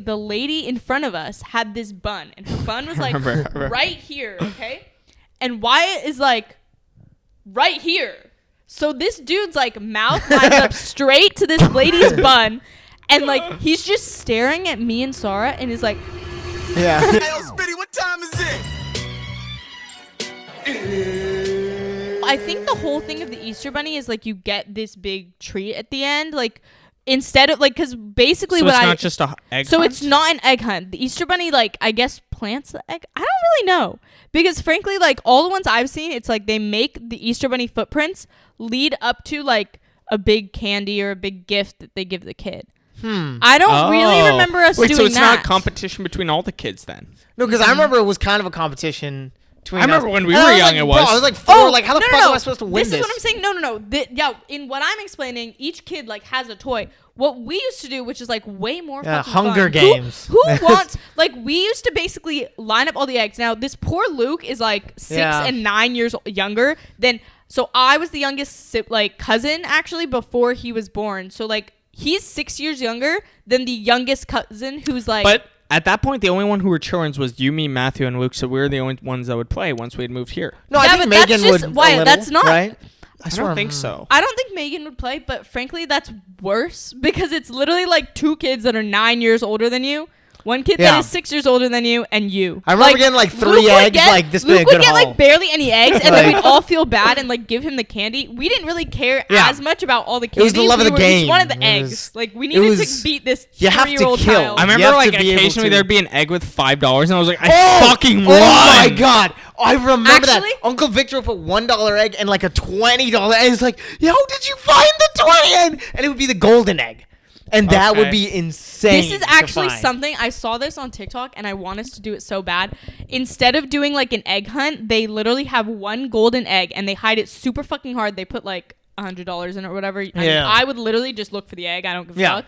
The lady in front of us had this bun, and her bun was like right here, okay? And Wyatt is like right here. So this dude's like mouth lines up straight to this lady's bun, and like he's just staring at me and Sarah, and is like, yeah. Hey, yo, Spitty, what time is it? I think the whole thing of the Easter Bunny is like you get this big treat at the end, like instead of like, because basically so what it's not just a egg so hunt? It's not an egg hunt. The Easter Bunny, like, I guess plants the egg. I don't really know, because frankly, like all the ones I've seen, it's like they make the Easter Bunny footprints lead up to like a big candy or a big gift that they give the kid. I don't really remember us doing that. So it's not a competition between all the kids then? No, because I remember it was kind of a competition. I remember when we were young, it was. Bro, I was like 4. Like, how the fuck am I supposed to win this? This is what I'm saying. No. In what I'm explaining, each kid like has a toy. What we used to do, which is like way more fucking Hunger fun. Games. Who wants, like, we used to basically line up all the eggs. Now, this poor Luke is like 6 and 9 years younger than, so I was the youngest like cousin actually before he was born. So like he's 6 years younger than the youngest cousin who's like. But at that point, the only one who were children was you, me, Matthew, and Luke. So we were the only ones that would play once we had moved here. No, I think Megan would. Why? That's not. Right? I don't think so. I don't think Megan would play, but frankly, that's worse because it's literally like 2 kids that are 9 years older than you. One kid that is 6 years older than you, and you. I remember getting like 3 eggs, like this big. Luke would get like barely any eggs, and then we'd all feel bad and like give him the candy. We didn't really care as much about all the candy. It was the love of the game. We just wanted the eggs. Like we needed to beat this 3-year-old child. I remember like occasionally there'd be an egg with $5, and I was like, I fucking won. Oh my god, I remember that. Uncle Victor would put $1 egg and like a $20 egg. It's like, yo, did you find the 20 egg? And it would be the golden egg. And that would be insane. This is actually something, I saw this on TikTok and I want us to do it so bad. Instead of doing like an egg hunt, they literally have one golden egg and they hide it super fucking hard. They put like $100 in it or whatever. I mean, I would literally just look for the egg. I don't give a fuck.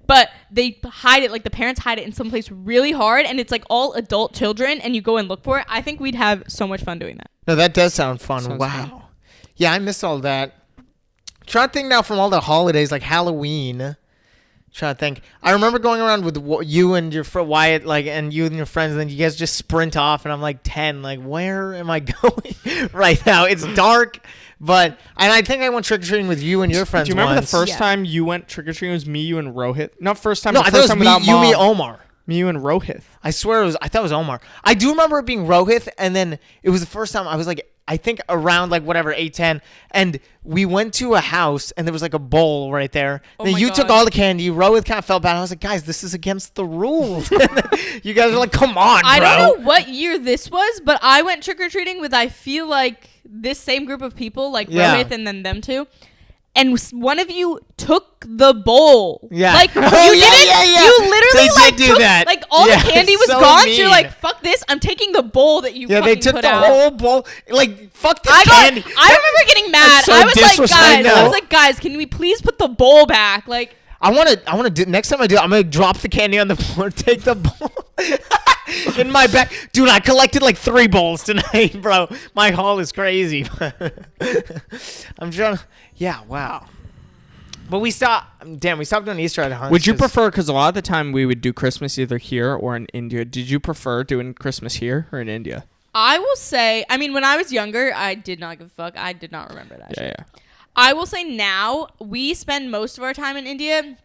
But they hide it, like the parents hide it in some place really hard, and it's like all adult children, and you go and look for it. I think we'd have so much fun doing that. No, that does sound fun. Wow. Fun. Yeah, I miss all that. Trying to think now from all the holidays, like Halloween. Trying to think. I remember going around with you and your friend Wyatt, like, and you and your friends, and then you guys just sprint off, and I'm like 10. Like, where am I going right now? It's dark, and I think I went trick or treating with you and your friends. Do you remember once. the first time you went trick or treating? It was me, you, and Rohit. Not first time. No, but I first thought time it was without mom. me, Omar. Me, you, and Rohit. I swear I thought it was Omar. I do remember it being Rohit, and then it was the first time I was like, I think around like whatever 8-10, and we went to a house and there was like a bowl right there. Then you took all the candy. Rohit kind of felt bad. I was like, guys, this is against the rules. You guys are like, come on, bro. I don't know what year this was, but I went trick or treating with I feel like this same group of people, like Rohit and then them two. And one of you took the bowl. Yeah. Like, you didn't. You literally took that. Like, all the candy was gone. So you're like, fuck this. I'm taking the bowl that you fucking put out. Yeah, they took the whole bowl. Like, fuck this candy. I remember getting mad. I was like, guys, can we please put the bowl back? Like, I want to do, next time I do, I'm going to drop the candy on the floor, take the bowl in my bag. Dude, I collected like 3 bowls tonight, bro. My haul is crazy. I'm trying to. Yeah, wow. But we stopped doing Easter egg hunts. Would you prefer, because a lot of the time we would do Christmas either here or in India. Did you prefer doing Christmas here or in India? I will say, I mean, when I was younger, I did not give a fuck. I did not remember that shit. Yeah. I will say now, we spend most of our time in India,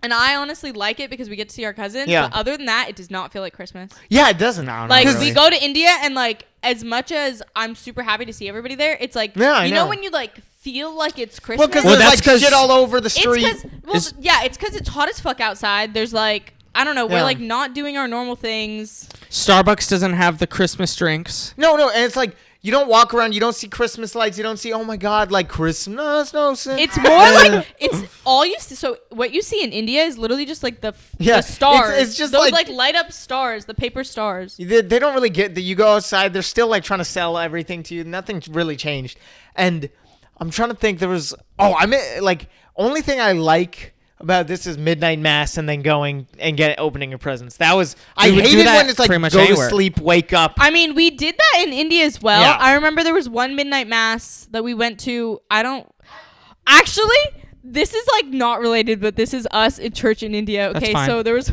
and I honestly like it because we get to see our cousins. Yeah. But other than that, it does not feel like Christmas. Yeah, it doesn't. Like, we go to India, and like, as much as I'm super happy to see everybody there, it's like, you know when you like feel like it's Christmas? Well, that's like shit all over the street. It's because it's hot as fuck outside. There's like, I don't know, we're like not doing our normal things. Starbucks doesn't have the Christmas drinks. No, and it's like, you don't walk around, you don't see Christmas lights, you don't see, oh my god, like Christmas, no sense. It's more like, it's all you see. So what you see in India is literally just like the stars. It's just those like light up stars, the paper stars. They don't really get that. You go outside, they're still like trying to sell everything to you. Nothing's really changed. And I'm trying to think, only thing I like about this is midnight mass and then going and opening your presents. That was I hated when it's like go to sleep, wake up. I mean, we did that in India as well. Yeah. I remember there was one midnight mass that we went to. This is like not related, but this is us in church in India. Okay, so there was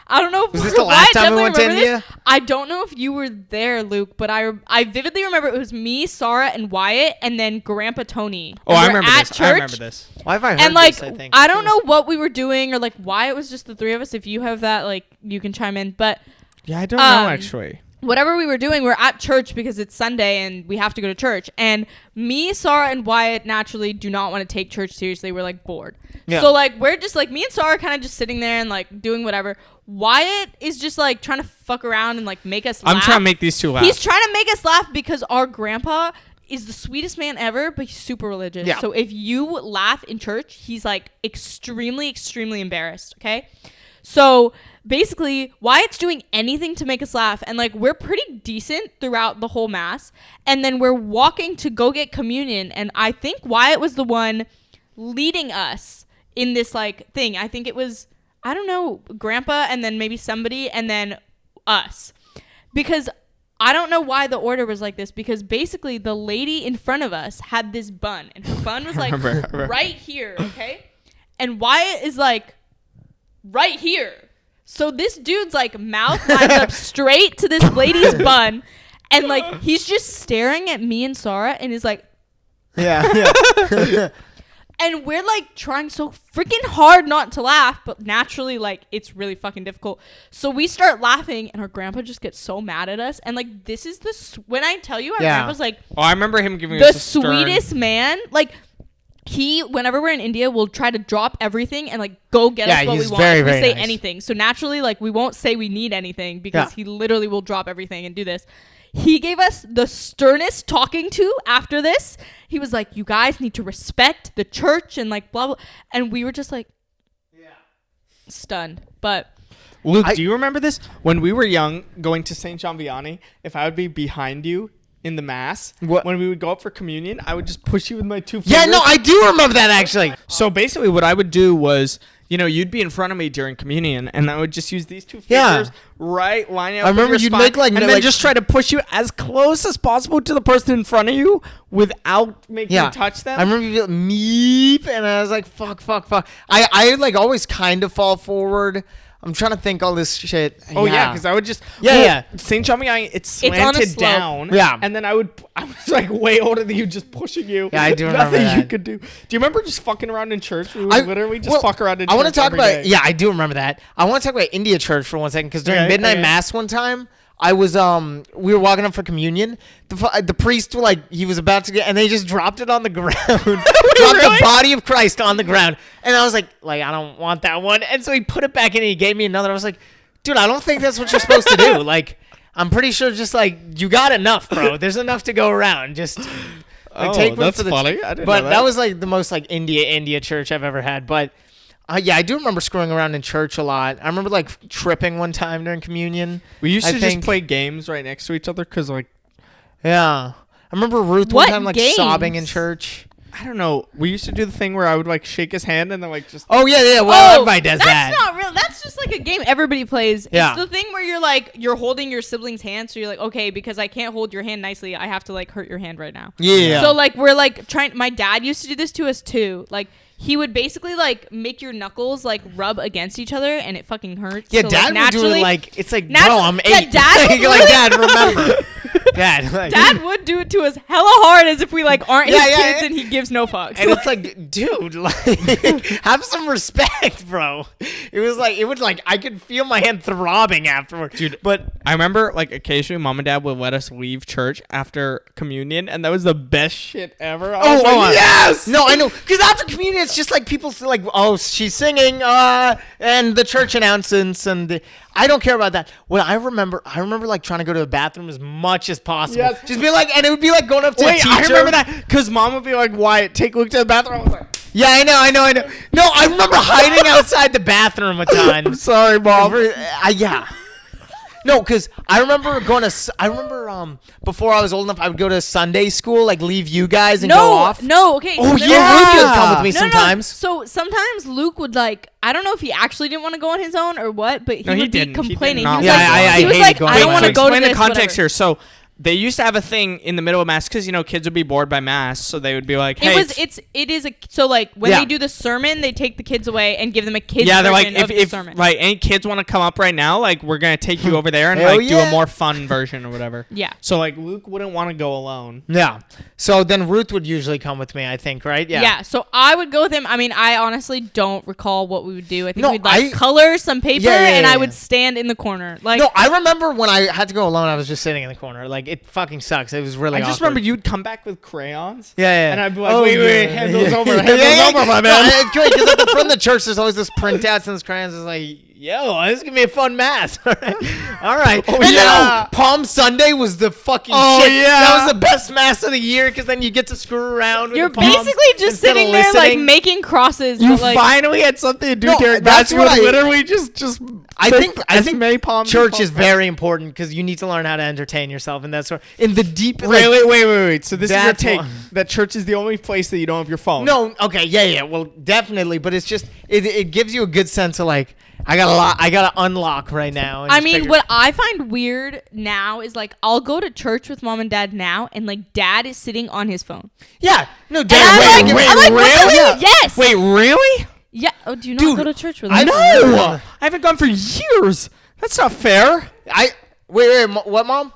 I don't know if Was this the last time we went to India? I don't know if you were there, Luke, but I vividly remember it was me, Sarah, and Wyatt, and then Grandpa Tony. Oh, I remember at this. Church, I remember this. Why have I heard and like, this, I think? I don't know what we were doing or like why it was just the three of us. If you have that, like, you can chime in. But Yeah, I don't know actually. whatever we were doing, we're at church because it's Sunday and we have to go to church. And me, Sarah, and Wyatt naturally do not want to take church seriously. We're like bored. Yeah. So like we're just like me and Sarah kind of just sitting there and like doing whatever. Wyatt is just like trying to fuck around and like make us laugh. I'm trying to make these two laugh. He's trying to make us laugh because our grandpa is the sweetest man ever, but he's super religious. Yeah. So if you laugh in church, he's like extremely, extremely embarrassed. Okay. So basically, Wyatt's doing anything to make us laugh. And like, we're pretty decent throughout the whole mass. And then we're walking to go get communion. And I think Wyatt was the one leading us in this like thing. I think it was, I don't know, Grandpa and then maybe somebody and then us. Because I don't know why the order was like this, because basically the lady in front of us had this bun and her bun was like right here, okay? And Wyatt is like right here. So this dude's like mouth lines up straight to this lady's bun, and like he's just staring at me and Sarah and is like, Yeah. and we're like trying so freaking hard not to laugh, but naturally like it's really fucking difficult. So we start laughing and our grandpa just gets so mad at us. And like this is when I tell you our grandpa's like Oh, I remember him giving the us a stern. sweetest man. Like whenever we're in India, will try to drop everything and like go get us what we he's want. very, If we very say nice. anything. So naturally like we won't say we need anything because Yeah. he literally will drop everything and do this. He gave us the sternest talking to after this. He was like, you guys need to respect the church and like blah, blah. And we were just like, stunned. But Luke, do you remember this? When we were young, going to St. John Vianney, if I would be behind you in the mass, when we would go up for communion, I would just push you with my two fingers. Yeah, no, I do remember that actually. So basically what I would do was, you know, you'd be in front of me during communion, and I would just use these two fingers, right, lining up. I remember with your you'd spine, make, like, and no, then like- just try to push you as close as possible to the person in front of you without making you touch them. I remember you meep, and I was like, fuck. I like always kind of fall forward. I'm trying to think all this shit. Oh yeah, because I would just St. John Vianney, it's on a slanted slope. down. Yeah. And then I was like way older than you, just pushing you. Yeah, I do remember Nothing that. you could do. Do you remember just fucking around in church? We would literally just fuck around in church. I want to talk every about day. yeah, I do remember that. I want to talk about India church for 1 second because during midnight mass one time, I was we were walking up for communion. The priest he was about to get, and they just dropped it on the ground, dropped the body of Christ on the ground, and I was like I don't want that one, and so he put it back in and he gave me another. I was like, dude, I don't think that's what you're supposed to do. Like, I'm pretty sure just like you got enough, bro. There's enough to go around. Just take one that's for the funny. I didn't but know that was like the most like India church I've ever had. But yeah, I do remember screwing around in church a lot. I remember like tripping one time during communion. We used to I just think. play games right next to each other because like Yeah, I remember Ruth What one time like games? sobbing in church. I don't know. We used to do the thing where I would like shake his hand and then like just. Oh yeah. Well, everybody does that's that. not real. That's just like a game everybody plays. Yeah. It's the thing where you're holding your sibling's hand, so you're like, okay, because I can't hold your hand nicely, I have to like hurt your hand right now. Yeah. So like we're like trying. My dad used to do this to us too. Like he would basically like make your knuckles like rub against each other, and it fucking hurts. Yeah, so, Dad like, would do it like it's like, bro, I'm 8. Yeah, Dad would You're like, really- Dad, remember. Dad, like, Dad would do it to us hella hard as if we like aren't his Yeah, kids yeah. and he gives no fucks. and it's like, dude, like, have some respect, bro. It was like, I could feel my hand throbbing afterward, Dude, But I remember like occasionally Mom and Dad would let us leave church after communion, and that was the best shit ever. I was like, yes. No, I know, because after communion, it's just like people say, like, oh, she's singing, and the church announcements, and I don't care about that. What I remember like trying to go to the bathroom as much as possible. Yes. Just be like, and it would be like going up to a Wait, teacher. I remember that because Mom would be like, "Wyatt, take Luke to the bathroom." I was like, Yeah, I know. No, I remember hiding outside the bathroom a ton. "I'm sorry, Mom." Yeah. No, because I remember before I was old enough, I would go to Sunday school, like leave you guys and go off. No, okay. Oh, so yeah. Luke would come with me No. sometimes. So sometimes Luke would like, I don't know if he actually didn't want to go on his own or what, but he No, he would be didn't. He did complaining. not He was want like, to go on he his was own. like, I don't want to So go to explain this. the context whatever. here. So They used to have a thing in the middle of mass because kids would be bored by mass, so they would be like, "Hey." So like when they do the sermon, they take the kids away and give them a kids they're like, version of the sermon. Right, any kids want to come up right now, like we're gonna take you over there and do a more fun version or whatever. Yeah. So like Luke wouldn't want to go alone. Yeah. So then Ruth would usually come with me, I think, right? Yeah. Yeah. So I would go with him. I mean, I honestly don't recall what we would do. I think we'd color some paper and I would stand in the corner. Like, no, I remember when I had to go alone, I was just sitting in the corner. Like, it fucking sucks. It was really I just awkward. remember you'd come back with crayons. Yeah. And I'd be like, wait, hand those over, my man. No, it's great because at the front of the church, there's always this printouts and this crayons. It's like, yo, this is gonna be a fun mass. All right. Oh, and yeah. then, Palm Sunday was the fucking shit. Yeah. That was the best mass of the year because then you get to screw around with you're the palms basically just sitting there like making crosses. You like, finally had something to do during that's mass. what You would literally just I think many palms church is very important because you need to learn how to entertain yourself, and that's what in the deep. Wait. So this is your take what, that church is the only place that you don't have your phone. No, okay, yeah. Well, definitely, but it's just it gives you a good sense of like I gotta unlock right now. I mean, what I find weird now is like I'll go to church with mom and dad now, and like dad is sitting on his phone. Yeah, no, And dad. I'm like, really? Yeah. Yes. Wait, really? Yeah. Oh, do you not go to church with us? I know. I haven't gone for years. That's not fair. Wait, what, Mom?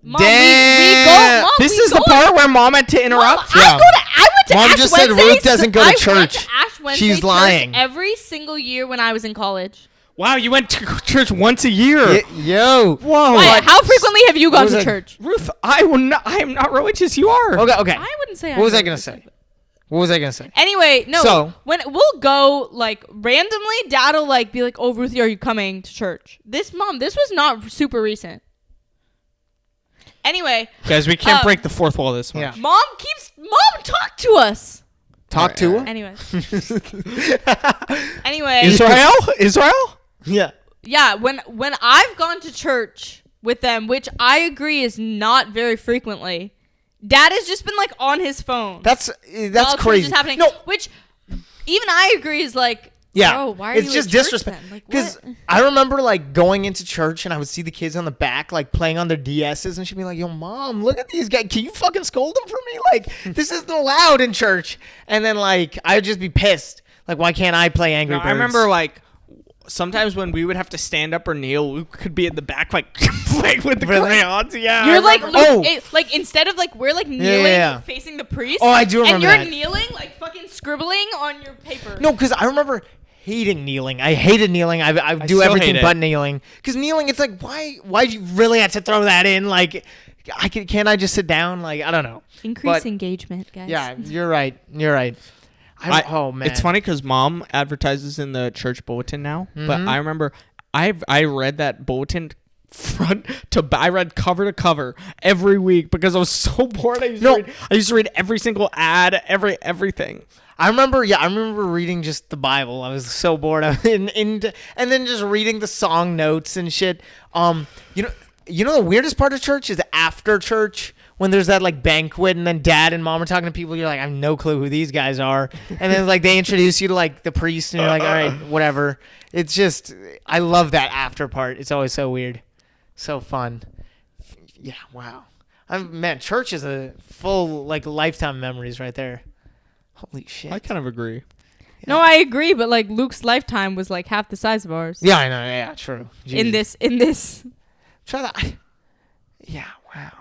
Mom, Damn. This is the part where Mom had to interrupt. I went to Mom Ash just said Wednesdays. Ruth doesn't go to church. I went to Ash Wednesday She's church lying. every single year when I was in college. Wow, you went to church once a year. Yo. Whoa. Wyatt, how frequently have you gone to church? Ruth, I am not religious. You are. Okay. I wouldn't say. What was I gonna say? What was I gonna say? Anyway, no. So when we'll go like randomly, Dad'll like be like, "Oh, Ruthie, are you coming to church?" This was not super recent. Anyway, guys, we can't break the fourth wall this much. Yeah. Mom, talk to us. Talk to her. Anyway. Anyway. Israel. Yeah. Yeah. When I've gone to church with them, which I agree is not very frequently. Dad has just been like on his phone. That's crazy. Is happening. No, which even I agree is like, yeah. bro, why are it's you just at church disrespect. then? Because Like, I remember like going into church and I would see the kids on the back like playing on their DSs and she'd be like, "Yo, Mom, look at these guys. Can you fucking scold them for me? Like this isn't allowed in church." And then like I'd just be pissed. Like, why can't I play Angry Birds? I remember like. Sometimes when we would have to stand up or kneel, Luke could be in the back like playing with the crayons. Yeah, You're like, Oh. like instead of like we're like kneeling facing the priest. Oh, I do remember And that. you're kneeling like fucking scribbling on your paper. No, because I remember hating kneeling. I hated kneeling. I do still everything hate it. but kneeling. Because kneeling, it's like, why do you really have to throw that in? Like, can't I just sit down? Like, I don't know. Increase engagement, guys. Yeah, you're right. Oh man, It's funny because Mom advertises in the church bulletin now, but I remember I read that bulletin I read cover to cover every week because I was so bored. I used to read every single ad, everything. I remember reading just the Bible. I was so bored. And then just reading the song notes and shit. You know the weirdest part of church is after church. When there's that like banquet and then dad and mom are talking to people, you're like, I have no clue who these guys are. And then like they introduce you to like the priest and you're like, all right, whatever. It's just, I love that after part. It's always so weird. So fun. Yeah, wow. Man, church is a full like lifetime memories right there. Holy shit. I kind of agree. Yeah. No, I agree, but like Luke's lifetime was like half the size of ours. Yeah, I know. Yeah, true. Jeez. In this. Try that. Yeah, wow.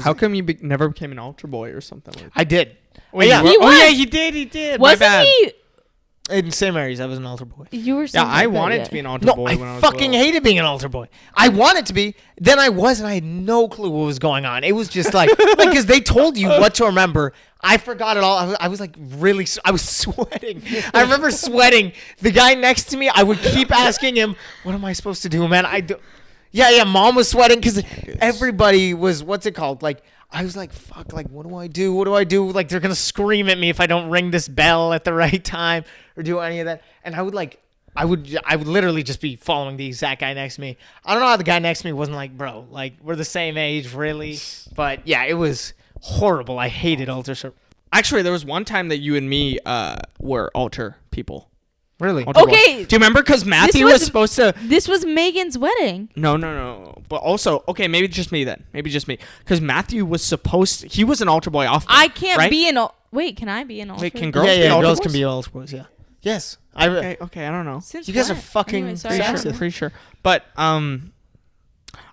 How come you never became an altar boy or something like that? I did. Wait, yeah. He was. yeah, he did. Wasn't My bad. he? In St. Mary's, I was an altar boy. You were. Yeah, I wanted to be an altar No, boy I when I was fucking little. hated being an altar boy. I wanted to be. Then I was, and I had no clue what was going on. It was just like because they told you what to remember. I forgot it all. I was like really. I was sweating. I remember sweating. The guy next to me, I would keep asking him, "What am I supposed to do, man?" Yeah. Mom was sweating because everybody was. What's it called? Like. I was like, fuck, like, what do I do? What do I do? Like, they're going to scream at me if I don't ring this bell at the right time or do any of that. And I would literally just be following the exact guy next to me. I don't know how the guy next to me wasn't like, bro, like, we're the same age, really. But yeah, it was horrible. I hated altar service. Actually, there was one time that you and me were altar people. Really? Altar boy. Okay. Do you remember? Because Matthew was supposed to. This was Megan's wedding. No. But also, okay, maybe just me then. Maybe just me. Because Matthew was supposed. He was an altar boy often. I can't right? be an. Wait, can I be an altar? Wait, can girls? Yeah, be altar girls boys? can be altar boys. Yeah. Yes. Okay, I don't know. Since You guys when? are fucking Anyway, sorry, I don't know. Pretty sure. But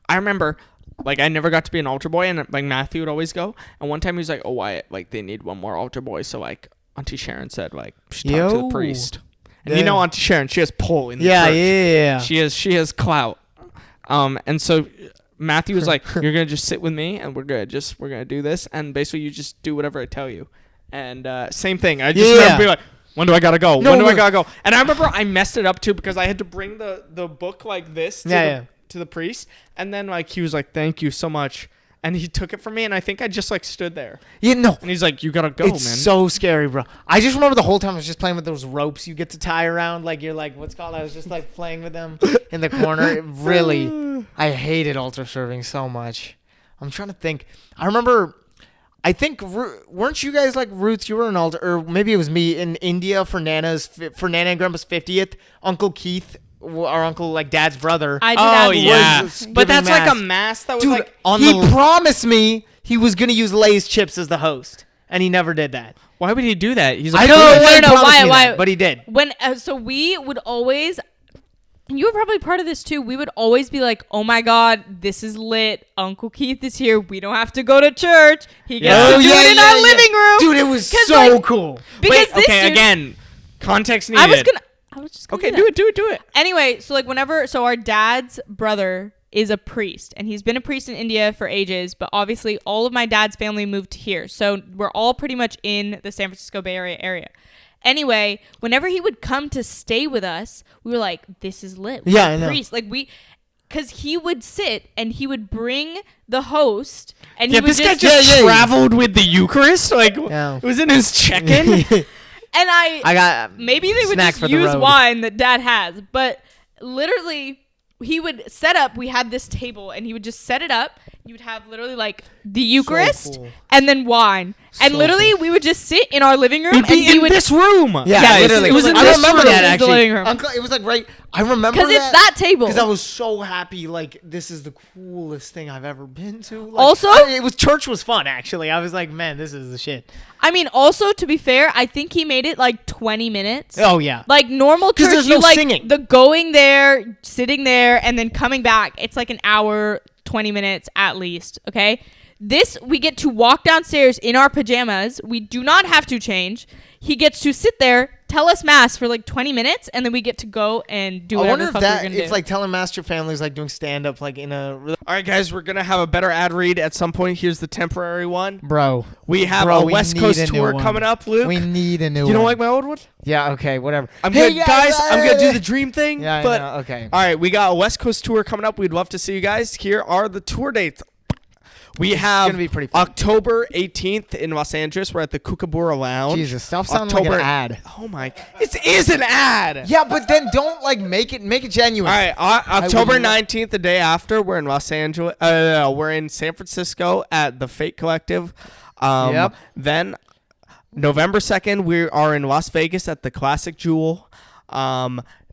I remember, like, I never got to be an altar boy, and like Matthew would always go. And one time he was like, "Oh, Wyatt, like they need one more altar boy." So like Auntie Sharon said, like, "Talk to the priest." And you know Auntie Sharon, she has pull in the church. Yeah. She has clout. And so Matthew was like, "You're gonna just sit with me, and we're gonna do this, and basically you just do whatever I tell you." And same thing. I just remember being like, when do I gotta go? No, when do I gotta go? And I remember I messed it up too because I had to bring the book like this to the priest, and then like he was like, "Thank you so much," and he took it from me, and I think I just like stood there. You know. And he's like, "You gotta go, It's man." so scary, bro. I just remember the whole time I was just playing with those ropes you get to tie around. Like, you're like, what's called? I was just like playing with them in the corner. It really, I hated altar serving so much. I'm trying to think. I remember, I think, weren't you guys like Ruth? You were an altar, or maybe it was me in India for Nana and Grandpa's 50th. Uncle Keith, our uncle, like Dad's brother. I did have yeah. was But that's giving like a mass. mass that was Dude, like on he the. promised me he was gonna use Lay's chips as the host, and he never did that. Why would he do that? He's a I don't know No, why he no, promised why- me why- that, but he did. When so we would always. You were probably part of this too. We would always be like, "Oh my God, this is lit! Uncle Keith is here. We don't have to go to church. He gets Yeah. to do it in our living room." Dude, it was 'Cause, so like, cool. Because Wait, this okay, dude- again, context needed. I was just gonna Okay, do that. do it. Anyway, so like so our dad's brother is a priest, and he's been a priest in India for ages, but obviously all of my dad's family moved here. So we're all pretty much in the San Francisco Bay Area. Anyway, whenever he would come to stay with us, we were like, this is lit. We're Yeah, a I know. priest. Like because he would sit and he would bring the host and Yeah, he would this guy just just traveled with the Eucharist. Like, Yeah. it was in his check-in. and I got maybe they would snack just for the use road. wine that dad has, but literally he would set up, we had this table and he would just set it up. You would have literally like the Eucharist cool. and then wine. And So literally cool. we would just sit in our living room He'd and be he in would this room. Yeah, Yes, literally. it was in I this remember room, that is the actually. living room. Uncle, it was like right. I remember because it's that table. Because I was so happy. Like, this is the coolest thing I've ever been to. Like, Also- church was fun. Actually, I was like, man, this is the shit. I mean, also to be fair, I think he made it like 20 minutes. Oh yeah. Like normal 'Cause church, there's you no like singing. the going there, sitting there, and then coming back. It's like an hour, 20 minutes at least. Okay. This, we get to walk downstairs in our pajamas. We do not have to change. He gets to sit there, tell us mass for like 20 minutes, and then we get to go and do I whatever wonder the if fuck that we're gonna if do. like telling master families like doing stand up like in a All right, guys, we're going to have a better ad read at some point. Here's the temporary one. bro. We have Bro, a we West need Coast a new tour one. coming up, Luke. We need a new. You don't one. like my old one? Yeah. Okay. Whatever. I'm Hey, good, guys. I'm going to do the dream thing. Yeah. but I know, okay. all right, we got a West Coast tour coming up. We'd love to see you guys. Here are the tour dates. We have gonna be pretty fun. October 18th in Los Angeles. We're at the Kookaburra Lounge. Jesus, stop sounding like an ad. Oh my! It is an ad. Yeah, but then don't like make it genuine. All right, October would- 19th, the day after, we're in Los Angeles. We're in San Francisco at the Fate Collective. Yep. Then November 2nd, we are in Las Vegas at the Classic Jewel.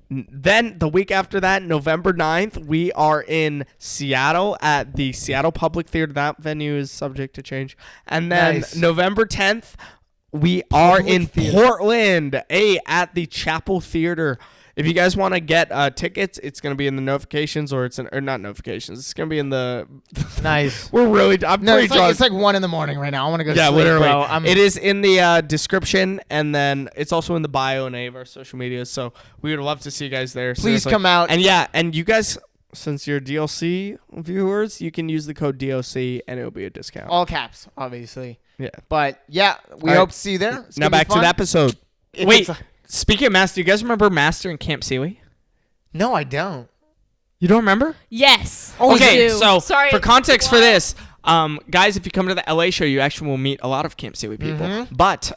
Then the week after that, November 9th, we are in Seattle at the Seattle Public Theater. That venue is subject to change. And then Nice. November 10th, we are Public in Theater. Portland, at the Chapel Theater. If you guys want to get tickets, it's going to be in the notifications, or not notifications. It's going to be in the. Nice. I'm No, pretty it's drunk. like 1 a.m. right now. I want to go. Yeah, sleep, literally. Bro. It is in the description, and then it's also in the bio and any of our social medias. So we would love to see you guys there. Please seriously. come out. And yeah, and you guys, since you're DLC viewers, you can use the code DOC, and it'll be a discount. All caps, obviously. Yeah. But yeah, we All hope right. to see you there. It's Now gonna be back to fun. the episode. If Wait, it's speaking of Master, you guys remember Master in Camp Sealy? no, I don't. You don't remember? yes. Oh, we Okay, do. so Sorry. for context for this, guys, if you come to the LA show, you actually will meet a lot of Camp Sealy people. Mm-hmm. But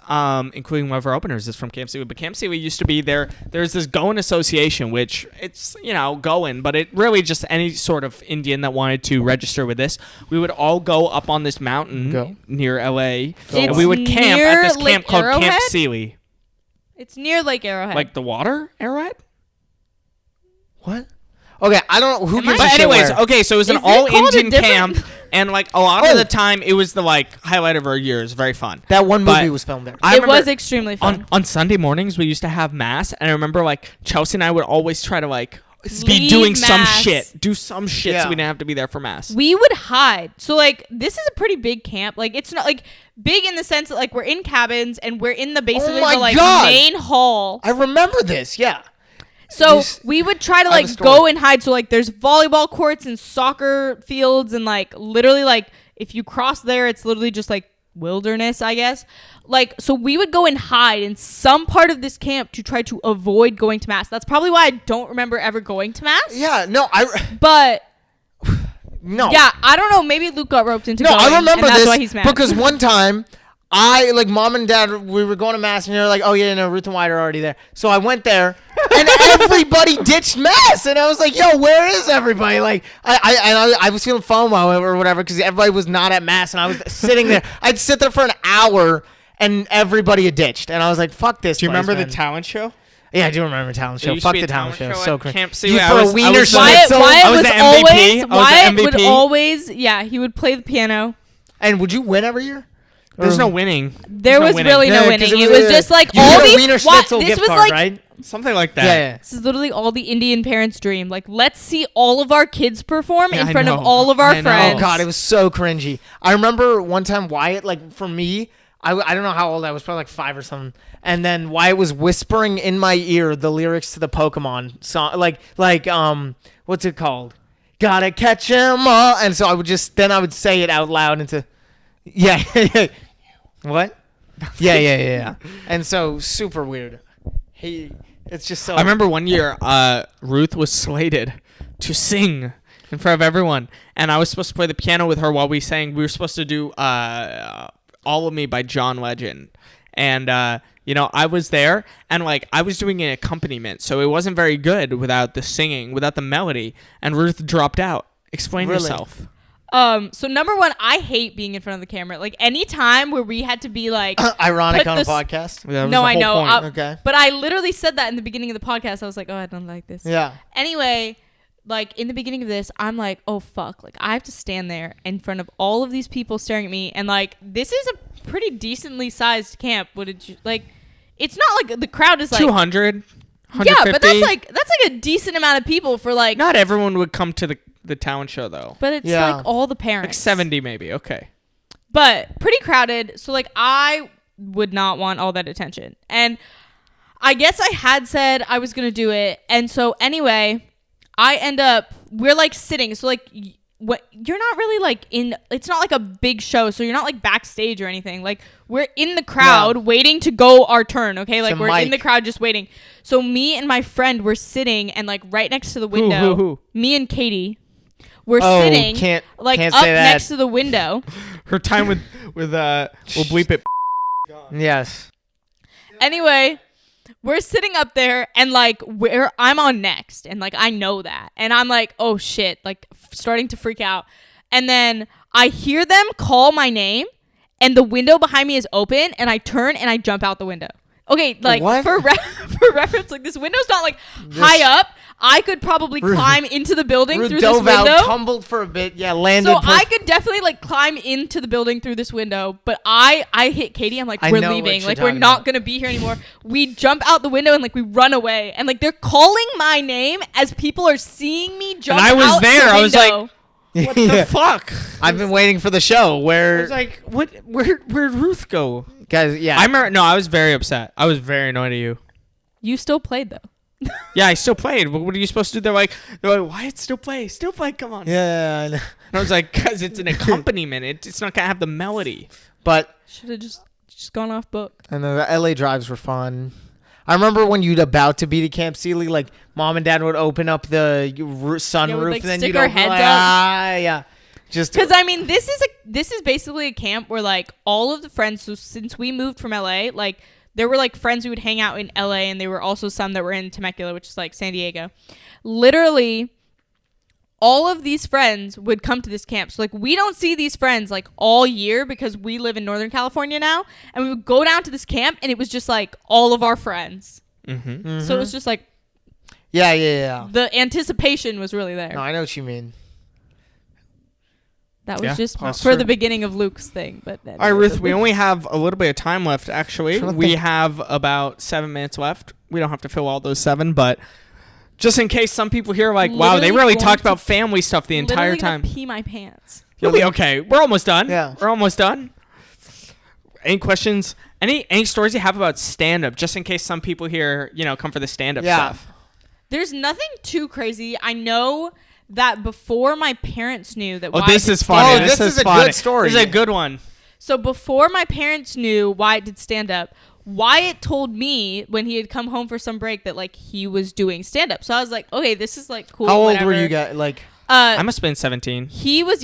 including one of our openers is from Camp Sealy. But Camp Sealy used to be there. There's this Goan Association, which it's Goan, but it really just any sort of Indian that wanted to register with this. We would all go up on this mountain Go. near LA, and It's we would camp at this near camp Lake called Camp Arrowhead? Sealy. It's near Lake Arrowhead. Like the water, Arrowhead? What? Okay, I don't know who gives a But shit anyways, where. okay, so it was an Is it called a all-Indian different- camp, and like a lot of the time, it was the like highlight of our year. It was very fun. That one movie But was filmed there. I it remember was extremely fun. on Sunday mornings we used to have mass, and I remember like Chelsea and I would always try to like be Leave doing some mass. shit, do some shit, Yeah. so we didn't have to be there for mass. We would hide. So like this is a pretty big camp. Like it's not like big in the sense that like we're in cabins and we're in the basically my the like God. main hall. I remember this. Yeah. So This- we would try to I have a like story. go and hide. So like there's volleyball courts and soccer fields and like literally like if you cross there, it's literally just like wilderness, I guess. Like so we would go and hide in some part of this camp to try to avoid going to mass. That's probably why I don't remember ever going to mass. Yeah. No. But No. yeah, I don't know. Maybe Luke got roped into No, going, I remember and that's this why he's mad. because one time mom and dad, we were going to mass and they were like, oh yeah, no, Ruth and Wyatt are already there. So I went there and everybody ditched mass and I was like, yo, where is everybody? Like I was feeling FOMO or whatever because everybody was not at mass and I was sitting there. I'd sit there for an hour and everybody had ditched and I was like, fuck this. Do you place, remember man. the talent show? Yeah, I do remember talent There show. used to Fuck be a the talent show. So at cringe. Camp C. You I for was- a wiener I was the- schnitzel. Wyatt I was was the MVP. always I was the Wyatt would MVP. always he would play the piano. And would you win every year? There's no winning. There There's no was winning. really no Yeah, winning. 'cause It was just like you all get a the wiener what- schnitzel this gift was card, like right? Something like that. Yeah. this is literally all the Indian parents' dream. Like let's see all of our kids perform Yeah, in I front of know. all of our I know. friends. Oh God, it was so cringy. I remember one time Wyatt, like for me, I don't know how old I was, probably like 5 or something. And then Wyatt was whispering in my ear the lyrics to the Pokemon song, like what's it called? Gotta catch 'em all. And so I would say it out loud into, yeah, what? Yeah. And so super weird. It's just so. I remember one year, Ruth was slated to sing in front of everyone, and I was supposed to play the piano with her while we sang. We were supposed to do "All of Me" by John Legend, and I was there, and like I was doing an accompaniment, so it wasn't very good without the singing, without the melody, and Ruth dropped out. Explain Really? yourself. So number one, I hate being in front of the camera. Like any time where we had to be like ironic put on a this- podcast. That was No, the I whole know. point. Okay. But I literally said that in the beginning of the podcast. I was like, oh, I don't like this. Yeah. Anyway, like in the beginning of this, I'm like, oh fuck, like I have to stand there in front of all of these people staring at me, and like this is a pretty decently sized camp. What did you like? It's not like the crowd is like 200. yeah, but 150. that's like a decent amount of people for like. Not everyone would come to the talent show though. But it's Yeah. like all the Like parents. 70 maybe. Okay. But pretty crowded. So like I would not want all that attention. And I guess I had said I was going to do it. And so anyway, we're like sitting. So like what you're not really like it's not like a big show. So you're not like backstage or anything. Like we're in the crowd waiting to go our turn. Okay. Like It's a we're in mic. the crowd just waiting. So me and my friend were sitting and like right next to the window. Who? Me and Katie. We're Oh, sitting can't like up say that. next to the window. Her time with we'll bleep it. Yes. Anyway, we're sitting up there and like I'm on next and like I know that. And I'm like, oh shit, like starting to freak out. And then I hear them call my name and the window behind me is open and I turn and I jump out the window. Okay, like What? for reference, like this window's not like high up. I could probably climb into the building Ruth through this dove out, window. tumbled for a bit, landed. So I could definitely like climb into the building through this window, but I hit Katie. I'm like, I we're know what leaving. you're Like we're talking not about. gonna be here anymore. We jump out the window and like we run away, and like they're calling my name as people are seeing me jump. I was out there. The I was like, window. What the fuck? I've been waiting for the show I where was like, what? Where'd Ruth go? guys. Yeah, I remember. No, I was very upset. I was very annoyed at you. You still played though. Yeah, I still played. What are you supposed to do? They're like, Wyatt, still play, come on. yeah, I know. And I was like, because it's an accompaniment. It's not gonna have the melody. But Should have just gone off book. and the LA drives were fun. I remember when you'd about to be to Camp Sealy, like mom and dad would open up the sunroof, like, and then stick you'd our open heads like, out. yeah, just Because I mean, this is basically a camp where like all of the friends. So since we moved from LA, like there were like friends who would hang out in LA, and there were also some that were in Temecula, which is like San Diego. Literally, all of these friends would come to this camp. So like we don't see these friends like all year because we live in Northern California now, and we would go down to this camp and it was just like all of our friends. So it was just like yeah. The anticipation was really there. No, I know what you mean. That was just that's for true. the beginning of Luke's thing. But All right, Ruth, we only have a little bit of time left, actually. Trying to We think. have about 7 minutes left. We don't have to fill all those 7, but just in case some people here are like, wow, they Literally really going talked to- about family stuff the entire literally gonna time. pee my pants. You'll be okay. We're almost done. Yeah. We're almost done. Any questions? Any stories you have about stand-up, just in case some people here, come for the stand-up stuff? There's nothing too crazy. I know that before my parents knew that Oh, Wyatt this did is funny. Oh, this is a funny. good story. This is a good one. So before my parents knew Wyatt did stand up, Wyatt told me when he had come home for some break that like he was doing stand up. So I was like, okay, this is like cool. How old whatever. were you guys? Like, I must have been 17. He was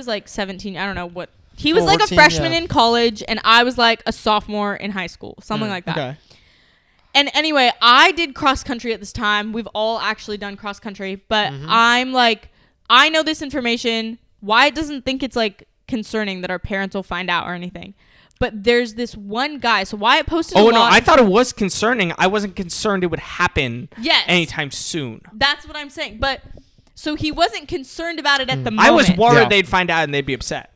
like 17. I don't know what. He was like a 14, freshman yeah. in college and I was like a sophomore in high school, something like that. Okay. And anyway, I did cross country at this time. We've all actually done cross country, but I'm like, I know this information. Wyatt doesn't think it's like concerning that our parents will find out or anything. But there's this one guy. So Wyatt posted a Oh, lot. no, I thought it was concerning. I wasn't concerned it would happen Yes. anytime soon. That's what I'm saying. But so he wasn't concerned about it at the moment. I was worried Yeah. they'd find out and they'd be upset.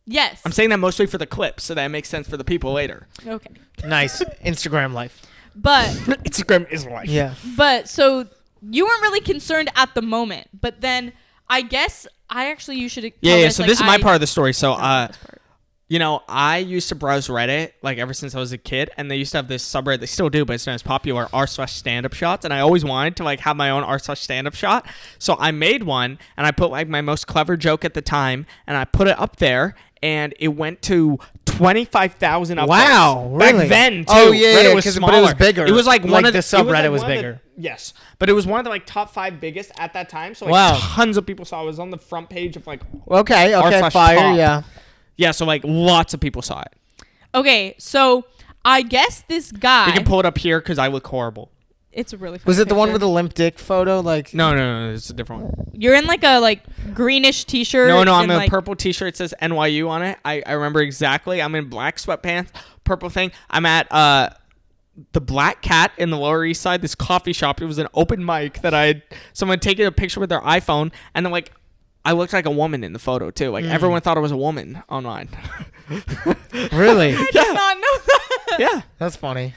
Yes. I'm saying that mostly for the clip, so that makes sense for the people later. Okay. nice Instagram life. But Instagram is life. Yeah. so you weren't really concerned at the moment. But then I guess you should tell Yeah. this, So like, this is my part of the story. So, this part. I used to browse Reddit like ever since I was a kid, and they used to have this subreddit. They still do, but it's not as popular. r/standup shots, and I always wanted to like have my own r/standup shot. So I made one, and I put like my most clever joke at the time, and I put it up there, and it went to 25,000 upvotes. Wow, really? Back then, too. Oh, yeah, Reddit yeah, was 'cause- smaller. but it was bigger. It was like Like one of the the subreddit was one of bigger. Yes, but it was one of the like top 5 biggest at that time. So like Wow. tons of people saw it. It was on the front page of like Okay. Fire. top. Yeah. yeah. So like lots of people saw it. Okay, so I guess this guy. You can pull it up here because I look horrible. It's a really funny Was it the one picture. with the limp dick photo? Like, No, it's a different one. You're in like a greenish t-shirt. No, I'm and, in a like, purple t-shirt. It says NYU on it. I remember exactly. I'm in black sweatpants, purple thing. I'm at the Black Cat in the Lower East Side, this coffee shop. It was an open mic that someone taken a picture with their iPhone, and then like I looked like a woman in the photo too. Like everyone thought I was a woman online. really? I did not know that. Yeah. That's funny.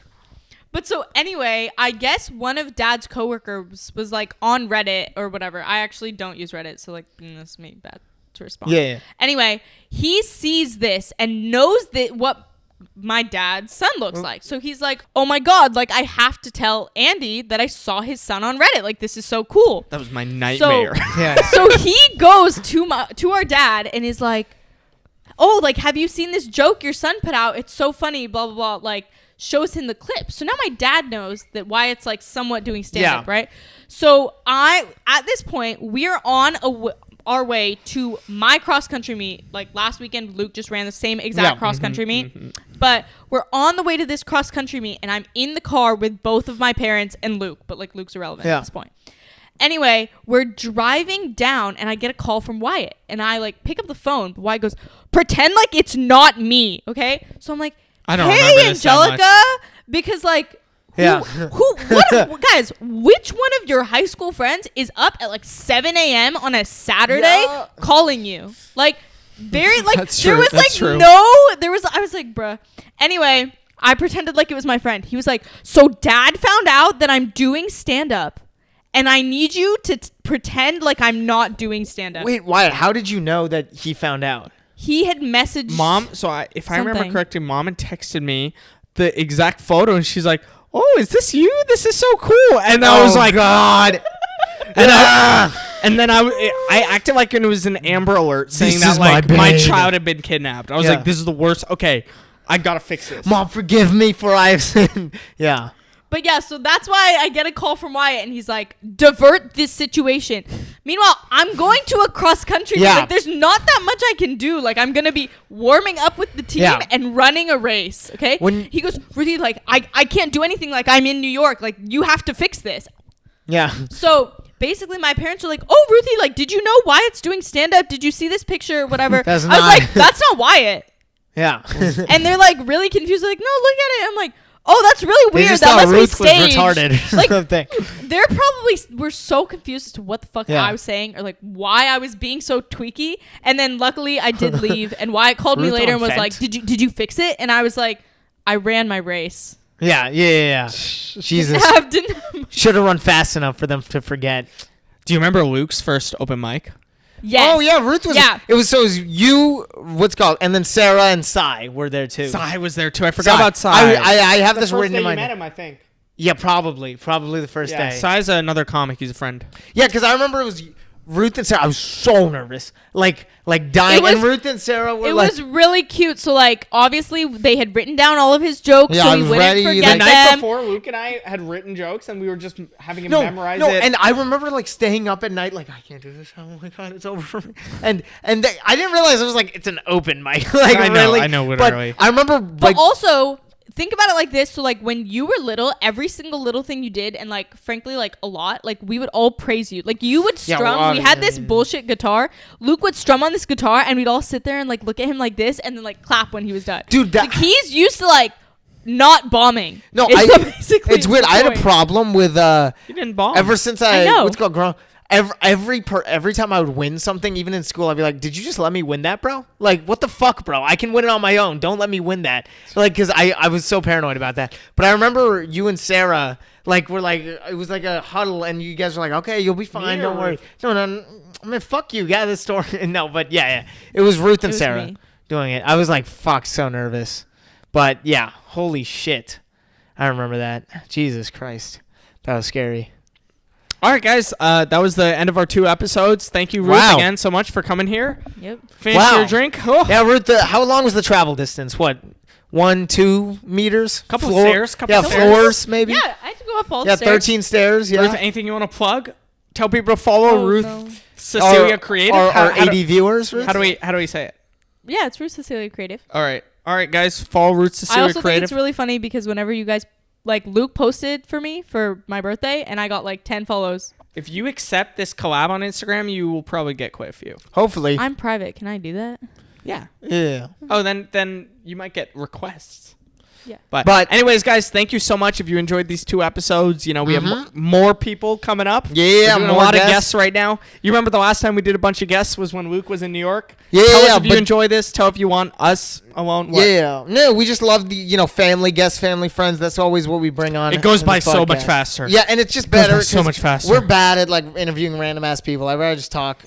But so anyway, I guess one of Dad's coworkers was like on Reddit or whatever. I actually don't use Reddit, so like this may be bad to respond. Yeah. Anyway, he sees this and knows that what my dad's son looks like. So he's like, "Oh my god, like I have to tell Andy that I saw his son on Reddit. Like this is so cool." That was my nightmare. Yeah. So he goes to our dad and is like, "Oh, like have you seen this joke your son put out? It's so funny, blah blah blah." Like shows him the clip. So now my dad knows that Wyatt's like somewhat doing stand-up, Yeah. right? So at this point, we're on our way to my cross-country meet. Like last weekend, Luke just ran the same exact Yeah. cross-country meet. But we're on the way to this cross-country meet, and I'm in the car with both of my parents and Luke. But like Luke's irrelevant at this point. Anyway, we're driving down, and I get a call from Wyatt. And I like pick up the phone, but Wyatt goes, "Pretend like it's not me, okay?" So I'm like, I don't "Hey, remember this that Angelica," because like, Yeah. guys, which one of your high school friends is up at like 7 a.m. on a Saturday Yeah. calling you? Like, very like That's there true, was that's like true. I was like, bruh. Anyway, I pretended like it was my friend. He was like, "So Dad found out that I'm doing stand up, and I need you to pretend like I'm not doing stand up." Wait, Wyatt, how did you know that he found out? He had messaged Mom, so if I remember Something. correctly, Mom had texted me the exact photo, and she's like, "Oh, is this you? This is so cool." And I was like, God. and then I acted like it was an Amber Alert saying This that is my like my babe. child had been kidnapped. I was Yeah. like, "This is the worst." Okay, I gotta fix this. Mom, forgive me for I have sinned. Yeah. But yeah, so that's why I get a call from Wyatt, and he's like, "Divert this situation." Meanwhile, I'm going to a cross country. Yeah. Like, there's not that much I can do. Like, I'm gonna be warming up with the team Yeah. and running a race. Okay. When- he goes, "Ruthie, like, I can't do anything. Like, I'm in New York. Like, you have to fix this." Yeah. So basically my parents were like, "Oh, Ruthie, like, did you know Wyatt's doing stand up? Did you see this picture or whatever?" That's I was not- like, "That's not Wyatt." Yeah. And they're like really confused. They're like, "No, look at it." I'm like, "Oh, that's really They weird. just That thought must Ruth be was staged." retarded or Like, something. they're probably were so confused as to what the fuck Yeah. I was saying or like why I was being so tweaky. And then luckily I did leave. And Wyatt called me Ruth later on and was Fent? like, "Did you fix it?" And I was like, "I ran my race." Yeah. Jesus. Didn't Should have run fast enough for them to forget. Do you remember Luke's first open mic? Yes. Oh yeah, Ruth was. Yeah. It was you. What's it called? And then Sarah and Sai were there too. Sai was there too. I forgot about Sai. I have The this first written day in my. you met him, I think. Yeah, probably the first Yeah, day. Sai's another comic. He's a friend. Yeah, because I remember it was Ruth and Sarah. I was so nervous, like dying. was- and Ruth and Sarah were It like, was really cute. So like obviously they had written down all of his jokes, Yeah, so I we was wouldn't ready, forget like- The night them. before, Luke and I had written jokes, and we were just having him no, memorize no, it. and I remember like staying up at night, like I can't do this. Oh my god, it's over for me. And I didn't realize it was like it's an open mic. Like I know, really, I know, literally. But I remember But like also think about it like this. So like when you were little, every single little thing you did, and like frankly like a lot, like we would all praise you. Like you would Yeah, strum. well, We had yeah, this yeah. bullshit guitar. Luke would strum on this guitar, and we'd all sit there and like look at him like this, and then like clap when he was done. Dude, that- like, he's used to like not bombing. no, Basically it's weird. the I had a point. problem with you didn't bomb. ever since I I know. what's it called grown. Every time I would win something, even in school, I'd be like, "Did you just let me win that, bro? Like, what the fuck, bro? I can win it on my own. Don't let me win that." Like, because I was so paranoid about that. But I remember you and Sarah, like, were like, it was like a huddle, and you guys were like, "Okay, you'll be fine. Me Don't or worry." Ruth? No, I mean, fuck you. Yeah, this story. No, but yeah. It was Ruth and was Sarah me. doing it. I was like, fuck, so nervous. But yeah, holy shit. I remember that. Jesus Christ. That was scary. All right, guys. That was the end of our 2 episodes. Thank you, Ruth, Wow. again so much for coming here. Yep. Finish Wow. your drink. Oh. Yeah, Ruth, how long was the travel distance? What, 1-2 meters? Couple stairs, couple yeah, stairs. floors maybe? Yeah, I had to go up all Yeah, the stairs. 13 stairs, yeah. Ruth, anything you want to plug? Tell people to follow Oh, Ruth no. Cecilia Creative. Our How do- 80 viewers, Ruth? How do we say it? Yeah, it's Ruth Cecilia Creative. All right, guys. Follow Ruth I Cecilia also think Creative. it's really funny because whenever you guys like Luke posted for me for my birthday, and I got like 10 follows. If you accept this collab on Instagram, you will probably get quite a few. Hopefully. I'm private. Can I do that? Yeah. Yeah. Oh, then you might get requests. Yeah. But anyways, guys, thank you so much. If you enjoyed these 2 episodes, you know we have more people coming up. Yeah, We're doing more a lot guests. of guests right now. You remember the last time we did a bunch of guests was when Luke was in New York. Yeah, Tell us yeah, if you but- enjoy this. Tell if you want us alone. What? Yeah. No, we just love the, family, guests, family, friends. That's always what we bring on. It goes on by this so much podcast. faster. Yeah, and it's just Goes by better. so 'cause much faster. We're bad at, like, interviewing random ass people. I'd rather just talk.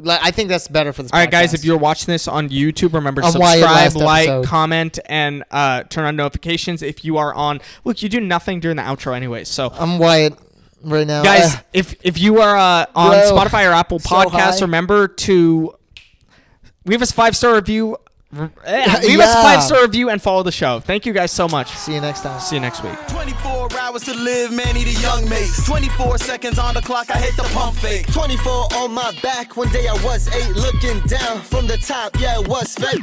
Like, I think that's better for this All right, guys, podcast. if you're watching this on YouTube, remember On Wyatt subscribe, last like, episode. comment, and turn on notifications. If you are on, look, you do nothing during the outro anyways. So, I'm Wyatt right now. guys, if you are on Yo, Spotify or Apple so Podcasts, high. remember to leave us a 5-star review. Leave us a Yeah. 5-star review and follow the show. Thank you guys so much. See you next time. See you next week. 24 hours to live, man, need a young mace. 24 seconds on the clock, I hit the pump fake. 24 on my back. One day I was 8, looking down from the top. Yeah, it was fake.